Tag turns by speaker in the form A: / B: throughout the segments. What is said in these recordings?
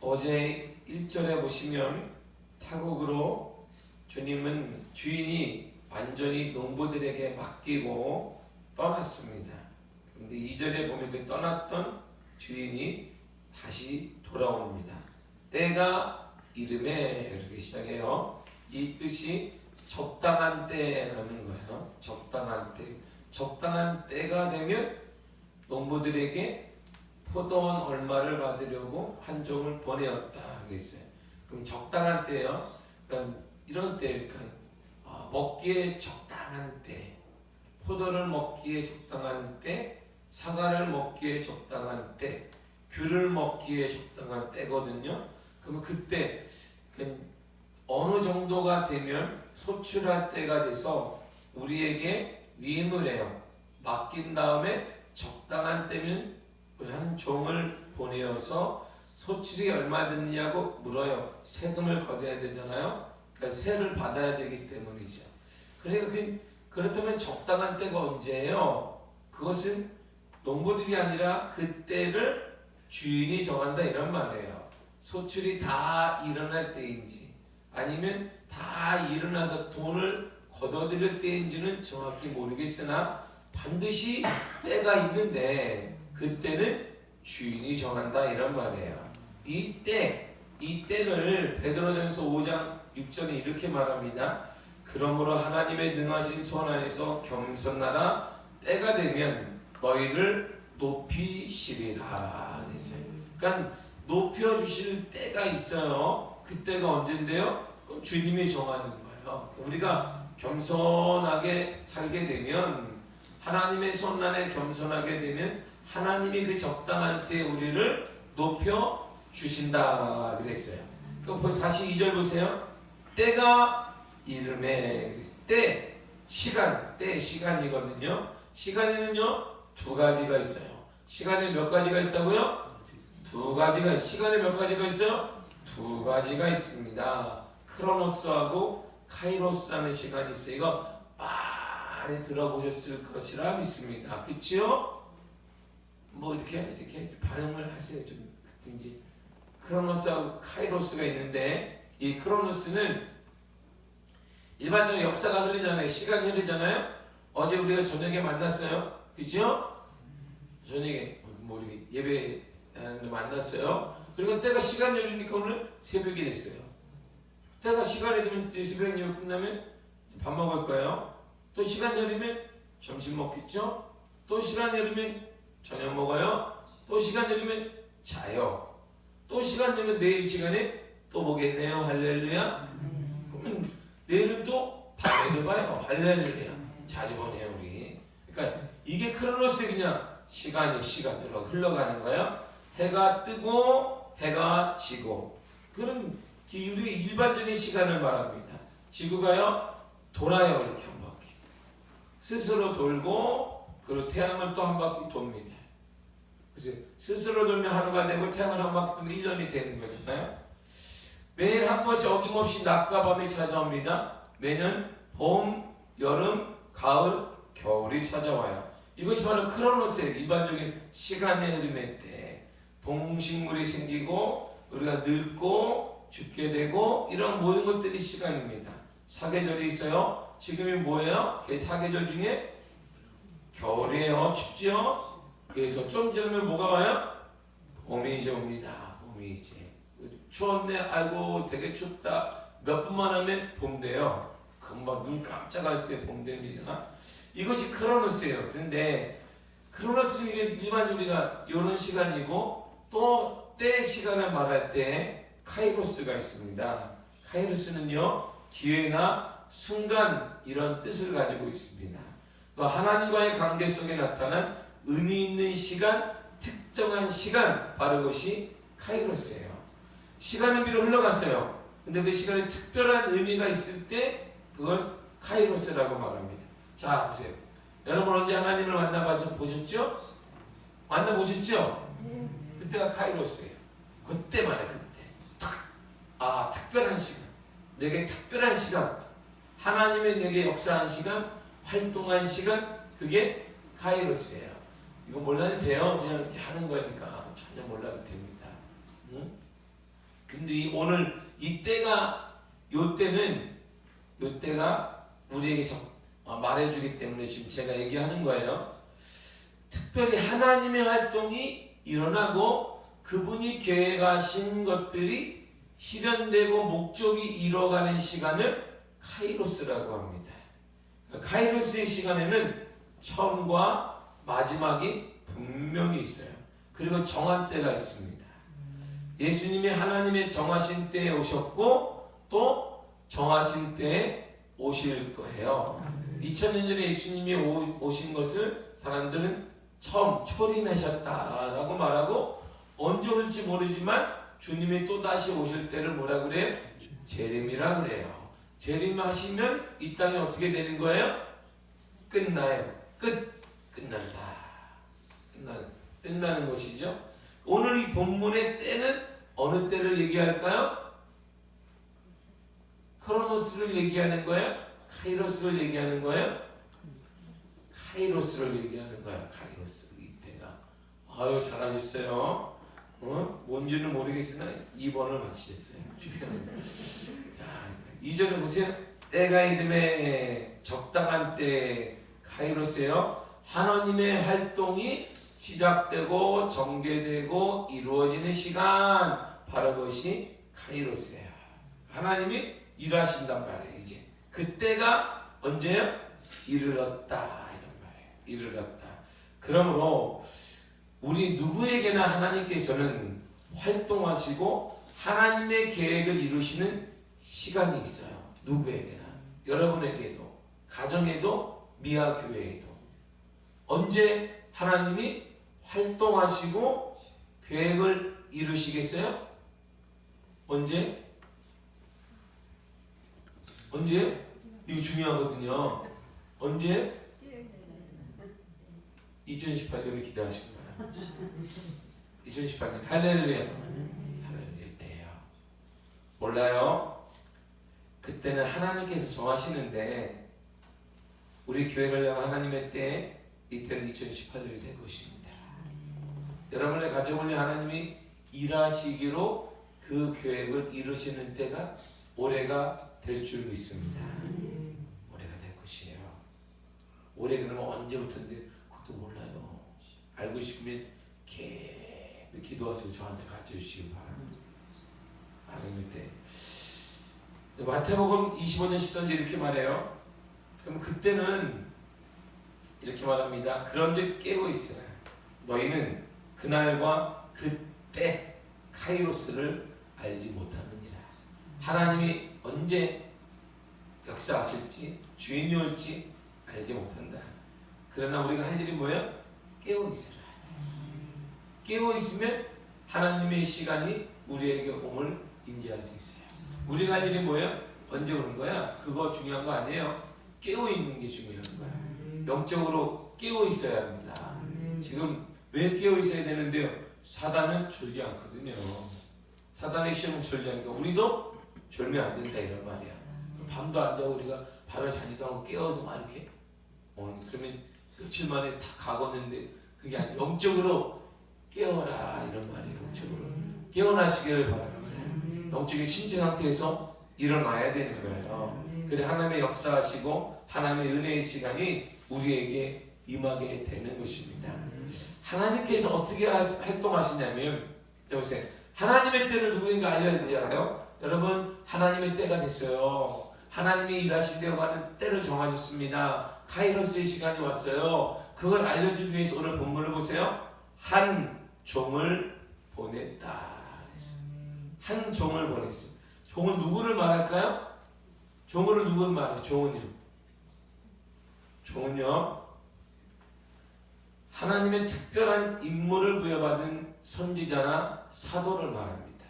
A: 어제 1절에 보시면 타국으로 주님은 주인이 완전히 농부들에게 맡기고 떠났습니다. 그런데 2절에 보면 그 떠났던 주인이 다시 돌아옵니다. 때가 이름에 이렇게 시작해요. 이 뜻이 적당한 때라는 거예요. 적당한 때. 적당한 때가 되면 농부들에게 포도원 얼마를 받으려고 한 종을 보내었다 그랬어요. 그럼 적당한 때요. 그러니까 이런 때, 그러니까 먹기에 적당한 때, 포도를 먹기에 적당한 때, 사과를 먹기에 적당한 때, 귤을 먹기에 적당한 때거든요. 그러면 그때 어느 정도가 되면 소출할 때가 돼서 우리에게 위임을 해요. 맡긴 다음에 적당한 때면 한 종을 보내어서 소출이 얼마 됐느냐고 물어요. 세금을 거둬야 되잖아요. 그러니까 세를 받아야 되기 때문이죠. 그러니까 그렇다면 적당한 때가 언제예요? 그것은 농부들이 아니라 그때를 주인이 정한다 이런 말이에요. 소출이 다 일어날 때인지 아니면 다 일어나서 돈을 걷어들일 때인지는 정확히 모르겠으나 반드시 때가 있는데 그때는 주인이 정한다 이런 말이에요. 이 때를 베드로전서 5장 6절에 이렇게 말합니다. 그러므로 하나님의 능하신 손 안에서 겸손하라. 때가 되면 너희를 높이시리라 그랬어요. 그러니까 높여주실 때가 있어요. 그때가 언젠데요? 그럼 주님이 정하는 거예요. 우리가 겸손하게 살게 되면 하나님의 손 안에 겸손하게 되면 하나님이 그 적당한 때 우리를 높여 주신다 그랬어요. 그럼 다시 2절 보세요. 때가 이름에 때 시간이거든요. 시간에는요 두 가지가 있어요. 시간에 몇 가지가 있다고요? 두 가지가. 시간에 몇 가지가 있어요? 두 가지가 있습니다. 크로노스하고 카이로스라는 시간이 있어요. 이거 많이 들어보셨을 것이라 믿습니다. 그치요? 뭐 이렇게 반응을 하세요. 좀 이제 크로노스하고 카이로스가 있는데 이 크로노스는 일반적으로 역사가 흐르잖아요. 시간이 흐르잖아요. 어제 우리가 저녁에 만났어요. 그죠? 저녁에 뭐 이렇게 예배 만났어요. 그리고 때가 시간이 흐르니까 오늘 새벽이 됐어요. 때가 시간이 되면 새벽 예배 끝나면 밥 먹을 거예요. 또 시간이 흐르면 점심 먹겠죠? 또 시간이 흐르면 저녁 먹어요. 또 시간이 흐르면 자요. 또 시간 되면 내일 시간에 또 보겠네요. 할렐루야. 그러면 내일은 또 밤에도 봐요. 할렐루야. 자주 보네요 우리. 그러니까 이게 크로노스의 그냥 시간으로 흘러가는 거예요. 해가 뜨고 해가 지고 그런 우리 일반적인 시간을 말합니다. 지구가요 돌아요. 이렇게 한 바퀴 스스로 돌고 그리고 태양을 또 한 바퀴 돕니다. 그래서 스스로 돌면 하루가 되고 태양을 한 바퀴 돌면 1년이 되는 거잖아요. 매일 한 번씩 어김없이 낮과 밤이 찾아옵니다. 매년 봄, 여름, 가을, 겨울이 찾아와요. 이것이 바로 크로노스의 일반적인 시간의 흐름의 때 동식물이 생기고 우리가 늙고 죽게 되고 이런 모든 것들이 시간입니다. 사계절이 있어요. 지금이 뭐예요? 그 사계절 중에 겨울이에요. 춥죠? 그래서 좀 지나면 뭐가 와요? 봄이 이제 옵니다. 봄이 이제 추웠네. 아이고 되게 춥다. 몇 분만 하면 봄 돼요. 금방 눈 깜짝할 새 봄 됩니다. 이것이 크로노스예요. 그런데 크로노스는 일반 우리가 이런 시간이고 또 때 시간을 말할 때 카이로스가 있습니다. 카이로스는요 기회나 순간 이런 뜻을 가지고 있습니다. 또 하나님과의 관계 속에 나타난 의미 있는 시간, 특정한 시간, 바로 그것이 카이로스예요. 시간은 비록 흘러갔어요. 근데 그 시간에 특별한 의미가 있을 때 그걸 카이로스라고 말합니다. 자 보세요. 여러분 언제 하나님을 만나보셨죠? 만나보셨죠? 그때가 카이로스예요. 그때만 해. 그때 특별한 시간, 내게 특별한 시간, 하나님의 내게 역사한 시간, 활동한 시간, 그게 카이로스예요. 이거 몰라도 돼요. 그냥 이렇게 하는 거니까 전혀 몰라도 됩니다. 응? 근데 오늘 이 때가 요때가 우리에게 말해주기 때문에 지금 제가 얘기하는 거예요. 특별히 하나님의 활동이 일어나고 그분이 계획하신 것들이 실현되고 목적이 이뤄가는 시간을 카이로스라고 합니다. 카이로스의 시간에는 처음과 마지막이 분명히 있어요. 그리고 정한 때가 있습니다. 예수님이 하나님의 정하신 때에 오셨고 또 정하신 때에 오실 거예요. 2000년 전에 예수님이 오신 것을 사람들은 처음 초림하셨다라고 말하고 언제 올지 모르지만 주님이 또다시 오실 때를 뭐라 그래요? 재림이라 그래요. 재림하시면 이 땅이 어떻게 되는 거예요? 끝나요. 끝난다. 끝나는 것이죠. 오늘 이 본문의 때는 어느 때를 얘기할까요? 크로노스를 얘기하는 거예요? 카이로스를 얘기하는 거예요? 카이로스를 얘기하는 거야. 카이로스 이때가. 아유 잘하셨어요. 뭔지는 모르겠으나 2번을 맞히셨어요. 자, 2절에 보세요. 때가 이름에 적당한 때 카이로스예요. 하나님의 활동이 시작되고 전개되고 이루어지는 시간, 바로 그것이 카이로스예요. 하나님이 일하신단 말이에요. 이제 그때가 언제요? 이르렀다 이런 말이에요. 이르렀다. 그러므로 우리 누구에게나 하나님께서는 활동하시고 하나님의 계획을 이루시는 시간이 있어요. 누구에게나. 여러분에게도, 가정에도, 미아교회에도. 언제 하나님이 활동하시고 계획을 이루시겠어요? 언제? 언제? 이거 중요하거든요. 언제? 2018년에 기대하시기 바랍니다. 2018년 할렐루야. 할렐루야 때예요. 몰라요? 그때는 하나님께서 정하시는데 우리 교회를 향한 하나님의 때 이때는 2018년이 될 것입니다. 여러분의 가정을 위해 하나님이 일하시기로 그 계획을 이루시는 때가 올해가 될 줄 믿습니다. 올해가 될 것이에요. 올해 그러면 언제부터인데 그것도 몰라요. 알고 싶으면 계속 기도하시고 저한테 가르쳐주시기 바랍니다. 하나님의 때. 마태복음 25년 10절에 이렇게 말해요. 그럼 그때는 이렇게 말합니다. 그런즉 깨어 있으라. 너희는 그날과 그때 카이로스를 알지 못하느니라. 하나님이 언제 역사하실지 주인이 올지 알지 못한다. 그러나 우리가 할 일이 뭐예요? 깨어 있으라. 깨어 있으면 하나님의 시간이 우리에게 옴을 인지할 수 있어요. 우리가 할 일이 뭐예요? 언제 오는 거야? 그거 중요한 거 아니에요. 깨어 있는 게 중요한 거야. 영적으로 깨어 있어야 합니다. 지금 왜 깨어 있어야 되는데요? 사단은 졸지 않거든요. 사단의 시험은 졸지 않으니까 우리도 졸면 안 된다 이런 말이야. 밤도 안 자고 우리가 밤에 자지도 않고 깨어서 막 이렇게 그러면 며칠 만에 다 가겠는데 그게 아니에요. 영적으로 깨어라 이런 말이에요. 영적으로 깨어나시기를 바랍니다. 영적인 신체 상태에서 일어나야 되는 거예요. 그래 하나님의 역사하시고 하나님의 은혜의 시간이 우리에게 임하게 되는 것입니다. 하나님께서 어떻게 활동하시냐면 자 보세요. 하나님의 때를 누구에게 알려야 되잖아요. 여러분 하나님의 때가 됐어요. 하나님이 일하시려고 하는 때를 정하셨습니다. 카이로스의 시간이 왔어요. 그걸 알려주기 위해서 오늘 본문을 보세요. 한 종을 보냈다. 한 종을 보냈어요. 종은 누구를 말할까요? 종을 누구를 말해요? 종은요 하나님의 특별한 임무를 부여받은 선지자나 사도를 말합니다.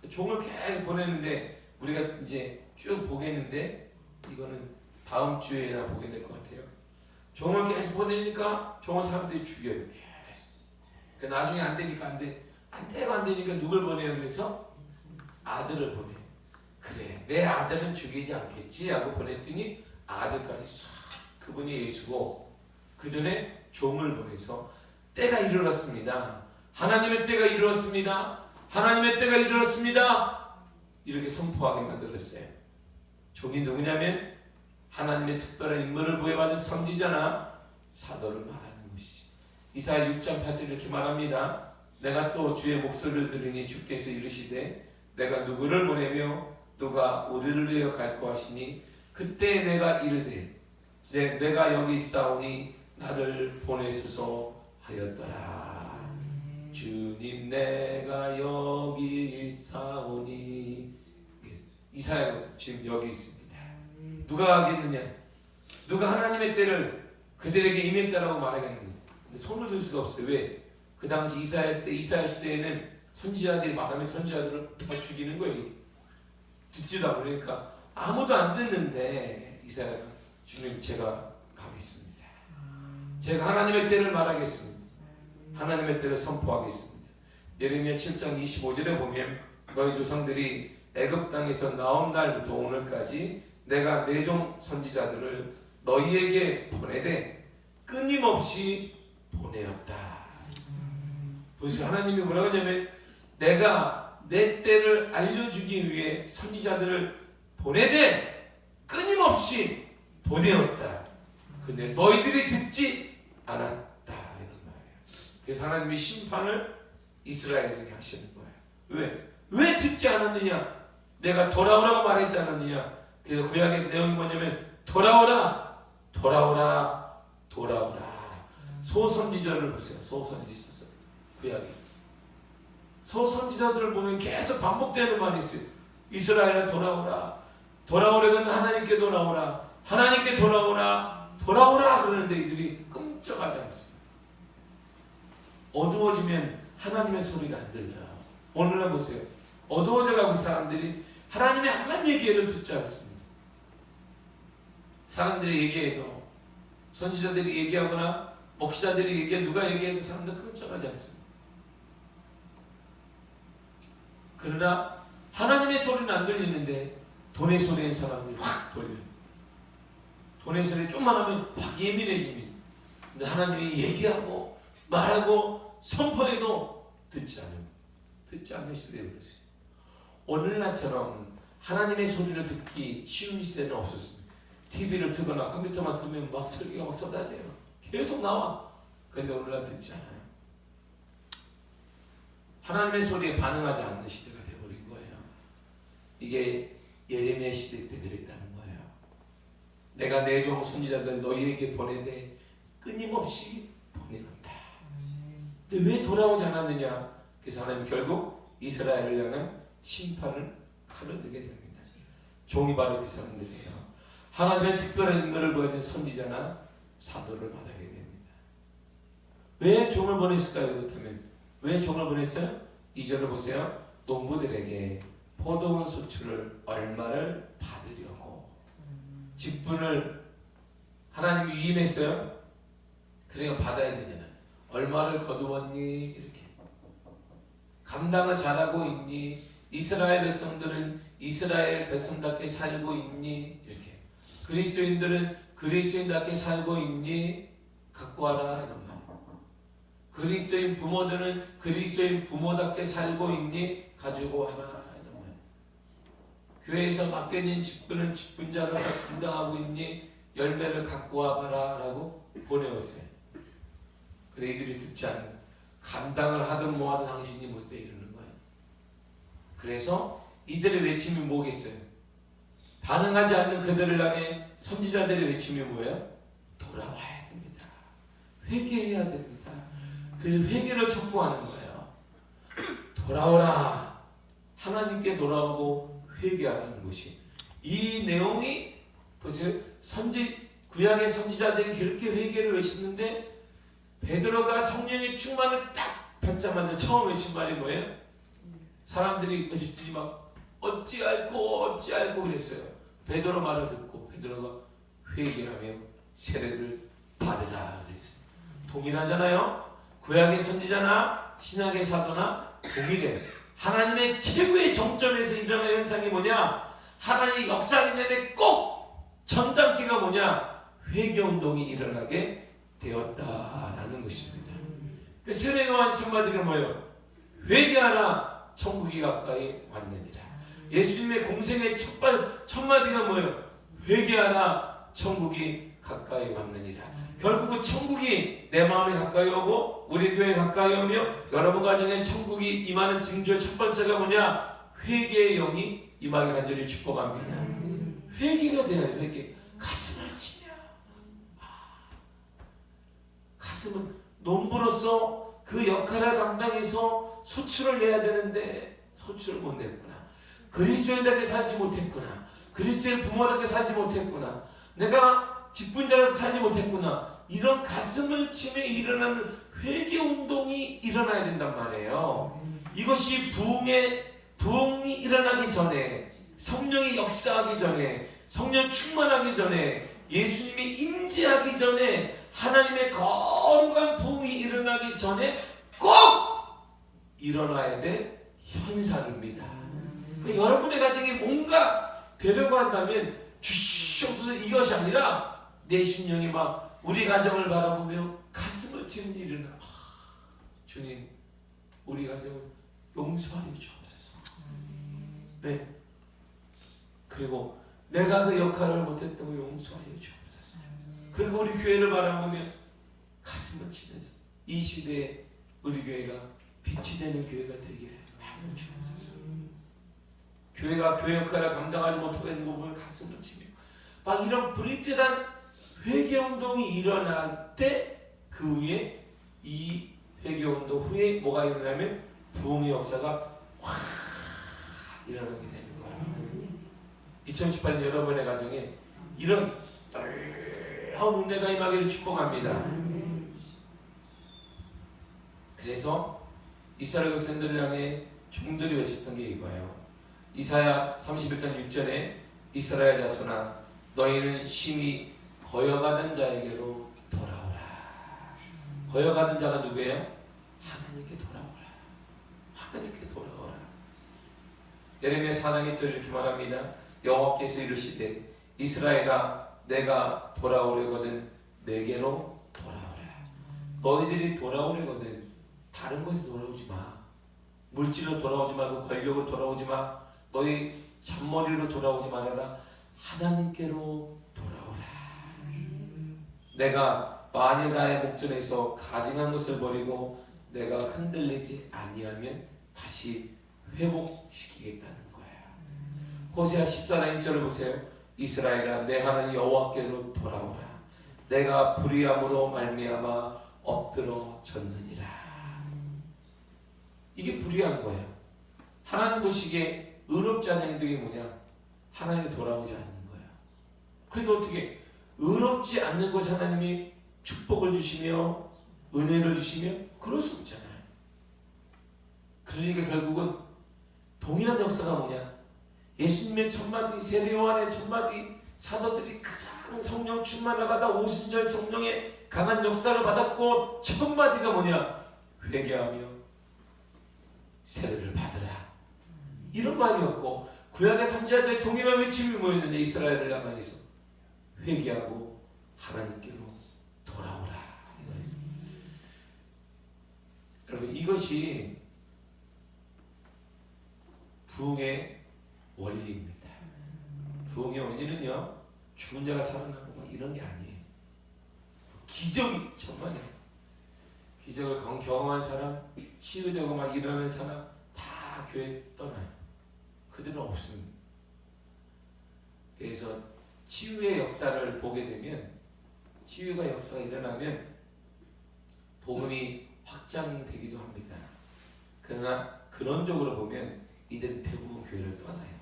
A: 종을 계속 보냈는데 우리가 이제 쭉 보겠는데 이거는 다음 주에나 보게 될 것 같아요. 종을 계속 보내니까 종을 사람들이 죽여요. 계속. 그러니까 나중에 안 되니까 안 되니까 누굴 보내요? 그래서 아들을 보내. 그래 내 아들은 죽이지 않겠지 하고 보냈더니 아들까지 싹 그분이 예수고 그 전에 종을 보내서 때가 이르렀습니다. 하나님의 때가 이르렀습니다. 하나님의 때가 이르렀습니다. 이렇게 선포하게 만들었어요. 종이 누구냐면 하나님의 특별한 인물을 부여받은 선지자나 사도를 말하는 것이. 이사야 6장 8절 이렇게 말합니다. 내가 또 주의 목소리를 들으니 주께서 이르시되 내가 누구를 보내며 누가 우리를 위하여 갈고 하시니 그때 내가 이르되 내가 여기 있사오니 나를 보내소서 하였더라. 주님 내가 여기 있사오니. 이사야 지금 여기 있습니다. 누가 하겠느냐? 누가 하나님의 때를 그들에게 임했다라고 말하겠느냐? 근데 손을 들 수가 없어요. 왜? 그 당시 이사야 시대에는 선지자들이 말하면 선지자들을 다 죽이는 거예요. 듣지도 않고. 그러니까 아무도 안 듣는데 이사야가 주님 제가 가겠습니다. 제가 하나님의 때를 말하겠습니다. 하나님의 때를 선포하겠습니다. 예레미야 7장 25절에 보면 너희 조상들이 애굽 땅에서 나온 날부터 오늘까지 내가 내 종 선지자들을 너희에게 보내되 끊임없이 보내었다. 그래서 하나님이 뭐라고 하냐면 내가 내 때를 알려주기 위해 선지자들을 보내되 끊임없이 보내었다. 근데 너희들이 듣지 않았다. 이런 말이에요. 그래서 하나님이 심판을 이스라엘에게 하시는 거예요. 왜 듣지 않았느냐? 내가 돌아오라고 말했지 않았느냐? 그래서 구약의 내용이 뭐냐면 돌아오라, 돌아오라, 돌아오라. 소선지자를 보세요. 소선지자서. 구약에 소선지자서를 보면 계속 반복되는 말이 있어요. 이스라엘아 돌아오라. 돌아오려면 하나님께 돌아오라. 하나님께 돌아오라. 돌아오라. 그러는데 이들이 끔찍하지 않습니다. 어두워지면 하나님의 소리가 안 들려요. 오늘날 보세요. 어두워져가고 사람들이 하나님의 한 얘기를 듣지 않습니다. 사람들이 얘기해도 선지자들이 얘기하거나 목시자들이 얘기해 누가 얘기해도 사람들 끔찍하지 않습니다. 그러나 하나님의 소리는 안 들리는데 돈의 소리인 사람들이 확 돌려요. 돈의 소리 좀만 하면 확 예민해집니다. 근데 하나님이 얘기하고 말하고 선포해도 듣지 않는 시대에 그랬어요. 오늘날처럼 하나님의 소리를 듣기 쉬운 시대는 없었습니다. TV를 트거나 컴퓨터만 틀면 막 설교가 막 쏟아져요. 계속 나와. 그런데 오늘날 듣지 않아요. 하나님의 소리에 반응하지 않는 시대가 되어버린 거예요. 이게 예레미야 시대 때 그랬다는 거예요. 내가 내 종 선지자들 너희에게 보내되 끊임없이 보내었다. 근데 왜 돌아오지 않았느냐? 그래서 하나님 결국 이스라엘을 향한 심판을 칼을 들게 됩니다. 종이 바로 그 사람들이에요. 하나님의 특별한 인물을 보여준 선지자나 사도를 받아야 됩니다. 왜 종을 보냈을까요? 그렇다면 왜 종을 보냈어요? 2절을 보세요. 농부들에게 포도원 수출을 얼마를 받으려고 직분을 하나님이 위임했어요. 그러니까 받아야 되잖아요. 얼마를 거두었니? 이렇게 감당을 잘하고 있니? 이스라엘 백성들은 이스라엘 백성답게 살고 있니? 이렇게 그리스도인들은 그리스도인답게 살고 있니? 갖고 와라 이런 말. 그리스도인 부모들은 그리스도인 부모답게 살고 있니? 가지고 와라 이런 말. 교회에서 맡겨진 직분은 직분자로서 감당하고 있니? 열매를 갖고 와봐라 라고 보내었어요. 그래 이들이 듣지 않는 감당을 하든 뭐하든 당신이 못돼 이러는 거예요. 그래서 이들의 외침이 뭐겠어요? 반응하지 않는 그들을 향해 선지자들의 외침이 뭐예요? 돌아와야 됩니다. 회개해야 됩니다. 그래서 회개를 촉구하는 거예요. 돌아오라. 하나님께 돌아오고 회개하라는 것이. 이 내용이 보세요. 구약의 선지자들이 그렇게 회개를 외쳤는데 베드로가 성령의 충만을 딱 받자마자 처음 외친 말이 뭐예요? 사람들이 막 어찌할꼬 그랬어요. 베드로 말을 듣고 베드로가 회개하며 세례를 받으라 그랬어요. 동일하잖아요. 구약의 선지자나 신약의 사도나 동일해. 하나님의 최고의 정점에서 일어나는 현상이 뭐냐? 하나님의 역사하기 전에 꼭 전단기가 뭐냐? 회개운동이 일어나게 되었다라는 것입니다. 그 세례요한의 첫마디가 뭐예요? 회개하라 천국이 가까이 왔느니라. 예수님의 공생의 첫 마디가 뭐예요? 회개하라, 천국이 가까이 왔느니라. 결국은 천국이 내 마음에 가까이 오고 우리 교회에 가까이 오며 여러분 가정에 천국이 임하는 징조의 첫 번째가 뭐냐? 회개의 영이 임하게 간절히 축복합니다. 회개가 돼야 돼요. 회개. 가슴을 치며 가슴은 농부로서 그 역할을 감당해서 소출을 내야 되는데 소출을 못 냈구나. 그리스도인답게 살지 못했구나. 그리스도의 부모답게 살지 못했구나. 내가 직분자라서 살지 못했구나. 이런 가슴을 치며 일어나는 회개 운동이 일어나야 된단 말이에요. 이것이 부흥이 일어나기 전에, 성령이 역사하기 전에, 성령 충만하기 전에, 예수님이 임재하기 전에, 하나님의 거룩한 부흥이 일어나기 전에 꼭 일어나야 될 현상입니다. 그러니까 여러분의 가정에 뭔가 되려고 한다면 주시옵소서 이것이 아니라 내 심령이 막 우리 가정을 바라보며 가슴을 치는 일은 주님 우리 가정을 용서하여 주옵소서. 네. 그리고 내가 그 역할을 못했다고 용서하여 주옵소서. 그리고 우리 교회를 바라보며 가슴을 치면서 이 시대에 우리 교회가 빛이 되는 교회가 되게 하여 주옵소서. 교회가 교회 역할을 감당하지 못하고 있는 거 보면 가슴을 치며 막 이런 브릿듯한 회개 운동이 일어날 때 그 후에 이 회개 운동 후에 뭐가 일어나면 부흥의 역사가 확 일어나게 되는 거예요. 2018년 여러분의 가정에 이런 놀라운 은혜가 임하기를 축복합니다. 그래서 이스라엘 백성들을 향해 종들이 외쳤던 게 이거예요. 이사야 31장 6절에 이스라엘 자손아 너희는 심히 거여가던 자에게로 돌아오라. 거여가던 자가 누구예요? 하나님께 돌아오라. 하나님께 돌아오라. 예레미야 4장 1절 이렇게 말합니다. 여호와께서 이르시되 이스라엘아 내가 돌아오려거든 내게로 돌아오라. 너희들이 돌아오려거든 다른 곳에 돌아오지 마. 물질로 돌아오지 말고 권력으로 돌아오지 마. 너희 잔머리로 돌아오지 말아라. 하나님께로 돌아오라. 내가 만일 나의 목전에서 가증한 것을 버리고 내가 흔들리지 아니하면 다시 회복시키겠다는 거예요. 호세아 14장 1절을 보세요. 이스라엘아 내 하나님 여호와께로 돌아오라. 내가 불의함으로 말미암아 엎드러졌느니라. 이게 불의한 거예요. 하나님 보시기에 의롭지 않은 행동이 뭐냐? 하나님이 돌아오지 않는 거야. 그런데 어떻게 의롭지 않는 것에 하나님이 축복을 주시며 은혜를 주시며 그럴 수 없잖아요. 그러니까 결국은 동일한 역사가 뭐냐? 예수님의 첫마디, 세례 요한의 첫마디, 사도들이 가장 성령 충만을 받아 오순절 성령의 강한 역사를 받았고 첫마디가 뭐냐? 회개하며 세례를 받으라. 이런 말이었고 구약의 선지자들의 동일한 외침이 뭐였는데 이스라엘을 향해서 회개하고 하나님께로 돌아오라 이거였습니다. 여러분 이것이 부흥의 원리입니다. 부흥의 원리는요 죽은 자가 살아나고 막 이런 게 아니에요. 기적이 정말이에요. 기적을 경험한 사람, 치유되고 막 일어나는 사람 다 교회 떠나요. 그들은 없습니다. 그래서 치유의 역사를 보게 되면 치유가 역사가 일어나면 복음이 확장되기도 합니다. 그러나 근원적으로 보면 이들은 대부분 교회를 떠나요.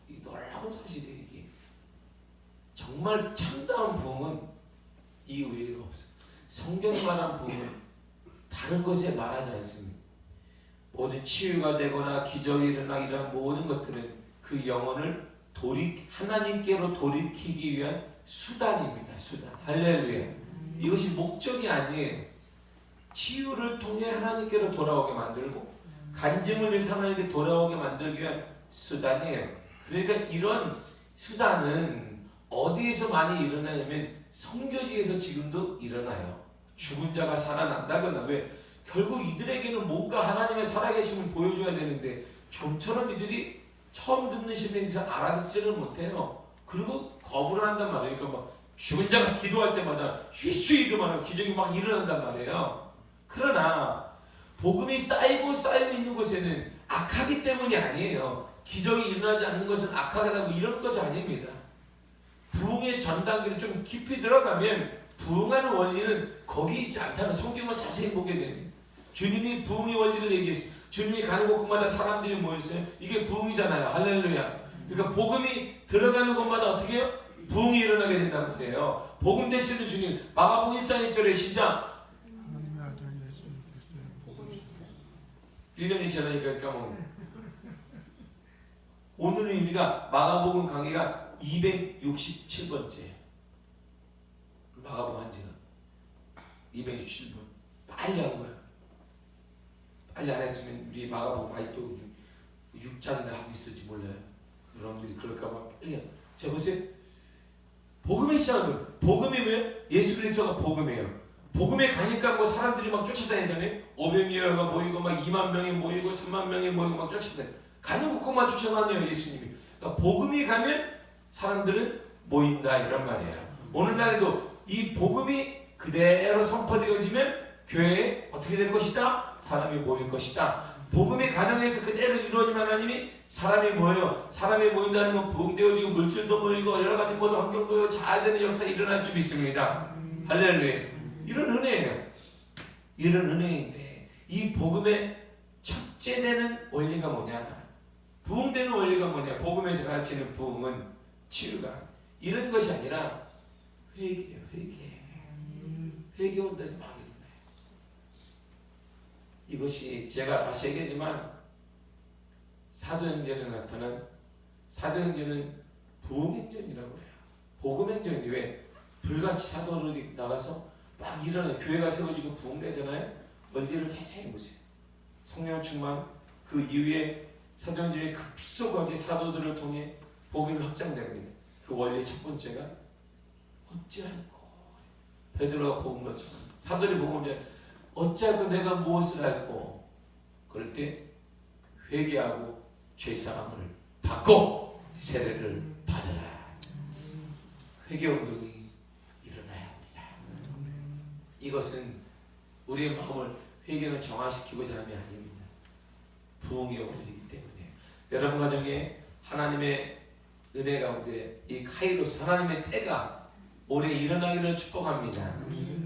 A: 이 놀라운 사실이에요. 이게 정말 참다운 부흥은 이 외에는 없어요. 성경이 말한 부흥은 다른 것에 말하지 않습니다. 모든 치유가 되거나 기적이 일어나 이런 모든 것들은 그 영혼을 하나님께로 돌이키기 위한 수단입니다. 수단. 할렐루야. 이것이 목적이 아니에요. 치유를 통해 하나님께로 돌아오게 만들고 간증을 위해서 하나님께 돌아오게 만들기 위한 수단이에요. 그러니까 이런 수단은 어디에서 많이 일어나냐면 선교지에서 지금도 일어나요. 죽은 자가 살아난다거나 왜? 결국 이들에게는 뭔가 하나님의 살아계심을 보여줘야 되는데 좀처럼 이들이 처음 듣는 시대에서 알아듣지를 못해요. 그리고 거부를 한단 말이에요. 그러니까 막 죽은 자가 기도할 때마다 예수 이름으로 하는 기적이 막 일어난단 말이에요. 그러나 복음이 쌓이고 쌓이고 있는 곳에는 악하기 때문이 아니에요. 기적이 일어나지 않는 것은 악하다고 이런 것이 아닙니다. 부흥의 전 단계를 좀 깊이 들어가면 부흥하는 원리는 거기 있지 않다는 성경을 자세히 보게 됩니다. 주님이 부흥의 원리를 얘기했어요. 주님이 가는 곳마다 사람들이 모였어요. 이게 부흥이잖아요. 할렐루야. 그러니까 복음이 들어가는 곳마다 어떻게 해요? 부흥이 일어나게 된단 말이에요. 복음 되시는 주님. 마가복음 1장 1절에 시작. 1년이 지나니까 까먹네. 오늘은 우리가 마가복음 강의가 267번째. 마가복음 한 지가 267번. 빨리 한 거야. 빨리 안 했으면 우리 마가복음 아직도 6장이나 하고 있을지 몰라요. 여러분들이 그럴까봐 빨리. 자 보세요. 복음의 시작은 복음이 뭐예요? 예수 그리스도가 복음이에요. 복음에 가니까 뭐 사람들이 막 쫓아다니잖아요. 500여가 모이고 막 2만 명이 모이고 3만 명이 모이고 막 쫓아다녀요. 가는 곳곳만 쫓아다녀요 예수님이. 그러니까 복음이 가면 사람들은 모인다 이런 말이에요. 오늘날에도 이 복음이 그대로 선포되어지면 교회에 어떻게 될 것이다? 사람이 모일 것이다. 복음의 가정에서 그대로 이루어지면 하나님이 사람이 모여요. 사람이 모인다는 건 부흥되어지고 물질도 모이고 여러 가지 모든 환경도 잘 되는 역사가 일어날 줄 믿습니다. 할렐루야. 이런 은혜예요. 이런 은혜인데 이 복음의 첫째 되는 원리가 뭐냐? 부흥되는 원리가 뭐냐? 복음에서 가르치는 부흥은 치유가 이런 것이 아니라 회개예요. 회개 온다는 막 일어나요. 이것이 제가 다시 얘기하지만 사도행전에 나타난 사도행전은 부흥행전이라고 해요. 복음행전이 왜? 불같이 사도들이 나가서 막 일어나요. 교회가 세워지고 부흥되잖아요. 원리를 자세히 보세요. 성령 충만 그 이후에 사도행전이 급속하게 사도들을 통해 복음이 확장됩니다. 그 원리 첫 번째가 어찌할꼬 베드로가 복음 것처럼 사도들이 복음을 어찌할꼬 내가 무엇을 할꼬 그럴 때 회개하고 죄사함을 받고 세례를 받으라. 회개운동이 일어나야 합니다. 이것은 우리의 마음을 회개는 정화시키고자 함이 아닙니다. 부흥의 원리이기 때문에 여러분 가정에 하나님의 은혜 가운데 이 카이로스 하나님의 때가 올해 일어나기를 축복합니다.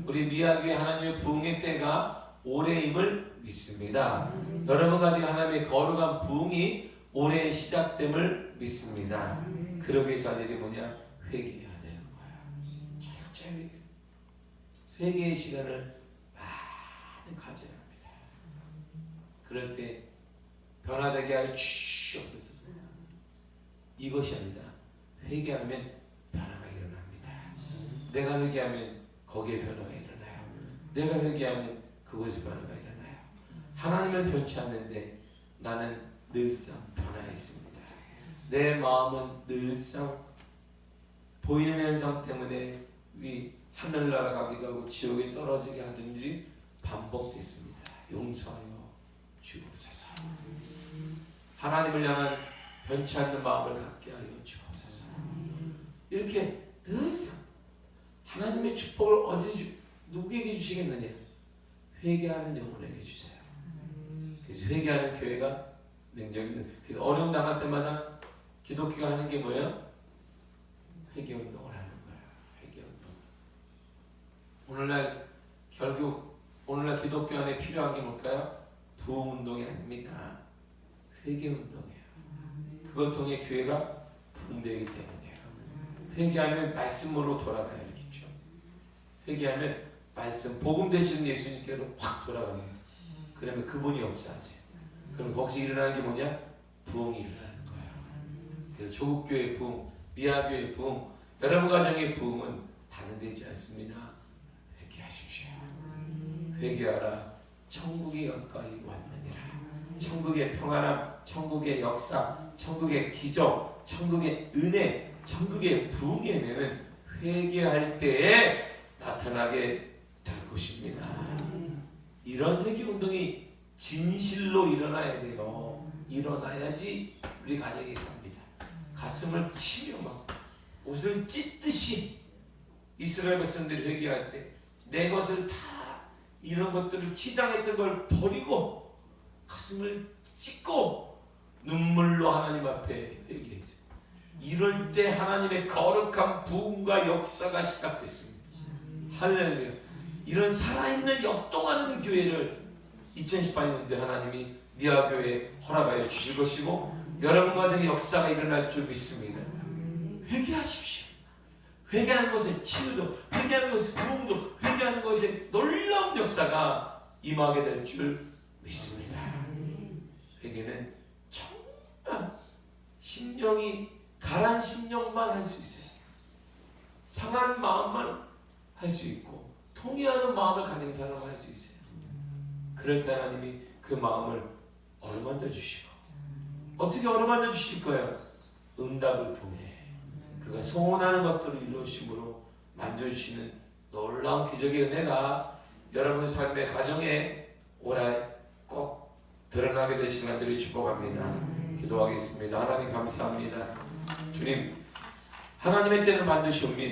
A: 우리 미아교회 하나님의 부흥의 때가 올해임을 믿습니다. 여러분 가정에 하나님의 거룩한 부흥이 올해 시작됨을 믿습니다. 그러기 위해서 할 일이 뭐냐? 회개해야 되는 거야. 철저히 회개의 시간을 많이 가져야 합니다. 그럴 때 변화되게 할 주옵소서. 이것이 아니라 회개하면 변화가 일어납니다. 내가 회개하면 거기에 변화가 일어나요. 내가 회개하면 그곳에 변화가 일어나요. 하나님은 변치 않는데 나는 늘상 변화해 있습니다. 내 마음은 늘상 보이는 현상 때문에 위 하늘 날아가기도 하고 지옥에 떨어지게 하던 일이 반복됐습니다. 용서하여 주옵소서. 하나님을 향한 변치 않는 마음을 갖게 하여 주옵소서. 이렇게 늘상 하나님의 축복을 언제 누구에게 주시겠느냐? 회개하는 영혼에게 주세요. 그래서 회개하는 교회가 능력 있는. 그래서 어려움 당할 때마다 기독교가 하는 게 뭐예요? 회개 운동을 하는 거예요. 회개 운동. 오늘날 결국 오늘날 기독교 안에 필요한 게 뭘까요? 부흥 운동이 아닙니다. 회개 운동이에요. 그것 통해 교회가 부흥되기 때문이에요. 회개하면 말씀으로 돌아가야 되겠죠. 회개하면 말씀, 복음 되시는 예수님께로 확 돌아갑니다. 그러면 그분이 역사하세요. 그럼 거기서 일어나는 게 뭐냐? 부흥이 일어나는 거예요. 그래서 조국교회 부흥, 미아교회 부흥, 여러분 가정의 부흥은 다른 데 있지 않습니다. 회개하십시오. 회개하라. 천국이 가까이 왔느니라. 천국의 평안함, 천국의 역사, 천국의 기적, 천국의 은혜, 천국의 부흥에는 회개할 때에 나타나게 될 것입니다. 이런 회개 운동이 진실로 일어나야 돼요. 일어나야지 우리 가정이 삽니다. 가슴을 치며 막 옷을 찢듯이 이스라엘 백성들이 회개할 때 내 것을 다 이런 것들을 치장했던 걸 버리고 가슴을 찢고 눈물로 하나님 앞에 회개했어요. 이럴 때 하나님의 거룩한 부흥과 역사가 시작됐습니다. 할렐루야. 이런 살아있는 역동하는 교회를 2018년도에 하나님이 미아교회에 허락하여 주실 것이고 여러분 가정의 역사가 일어날 줄 믿습니다. 회개하십시오. 회개하는 것에 치유도, 회개하는 것에 부흥도, 회개하는 것에 놀라운 역사가 임하게 될 줄 믿습니다. 회개는 정말 심령이 가란 심령만 할 수 있어요. 상한 마음만 할 수 있고 통회하는 마음을 가진 사람은 할 수 있어요. 그럴 때 하나님이 그 마음을 어루만져 주시고 어떻게 어루만져 주실 거예요? 응답을 통해 그가 소원하는 것들을 이루심으로 만져주시는 놀라운 기적의 은혜가 여러분 삶의 가정에 올해 꼭 드러나게 되시는 간절히 축복합니다. 기도하겠습니다. 하나님 감사합니다. 주님, 하나님의 때는 반드시 옵니다.